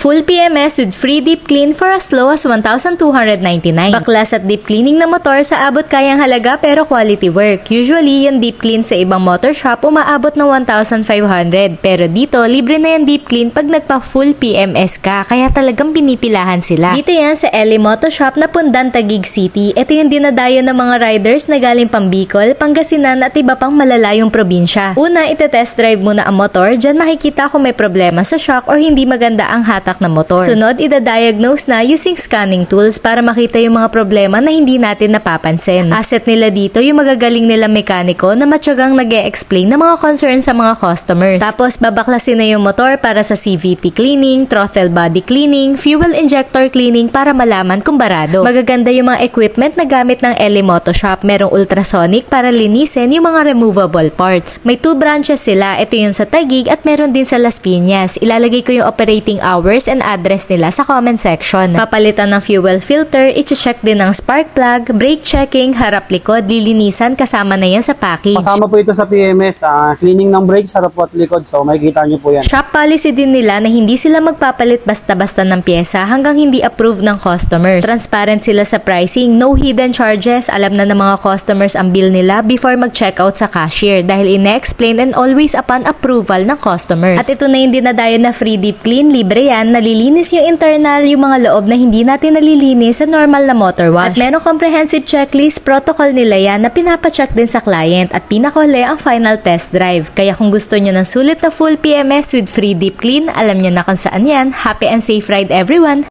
Full PMS with free deep clean for as low as 1,299. Baklas at deep cleaning na motor sa abot kayang halaga pero quality work. Usually, yung deep clean sa ibang motor shop umaabot ng 1,500. Pero dito, libre na yung deep clean pag nagpa full PMS ka. Kaya talagang pinipilahan sila. Dito yan sa LA Moto Shop na pundan Taguig City. Ito yung dinadayo ng mga riders na galing Pambicol, Pangasinan at iba pang malalayong probinsya. Una, ite-test drive muna ang motor. Diyan makikita kung may problema sa shock or hindi maganda ang hatak ng motor. Sunod, ida-diagnose na using scanning tools para makita yung mga problema na hindi natin napapansin. Asset nila dito yung magagaling nila mekaniko na matyagang nag-e-explain ng mga concerns sa mga customers. Tapos, babaklasin na yung motor para sa CVT cleaning, throttle body cleaning, fuel injector cleaning para malaman kung barado. Magaganda yung mga equipment na gamit ng LA Moto Shop. Merong ultrasonic para linisin yung mga removable parts. May 2 branches sila. Ito yung sa Taguig at meron din sa Las Piñas. Ilalagay ko yung operating hours and address nila sa comment section. Papalitan ng fuel filter, i-check din ng spark plug, brake checking, harap-likod, lilinisan kasama na yan sa package. Kasama po ito sa PMS, cleaning ng brakes, harap at likod. So makikita nyo po yan. Shop policy din nila na hindi sila magpapalit basta-basta ng pyesa hanggang hindi approved ng customers. Transparent sila sa pricing, no hidden charges. Alam na ng mga customers ang bill nila before mag-checkout sa cashier dahil ine-explain and always upon approval ng customers. At ito na yung dinadayo na free deep clean, libre yan, nalilinis yung internal, yung mga loob na hindi natin nalilinis sa normal na motor wash. At merong comprehensive checklist, protocol nila yan na pinapacheck din sa client at pinakahuli ang final test drive. Kaya kung gusto nyo ng sulit na full PMS with free deep clean, alam nyo na kung saan yan. Happy and safe ride everyone!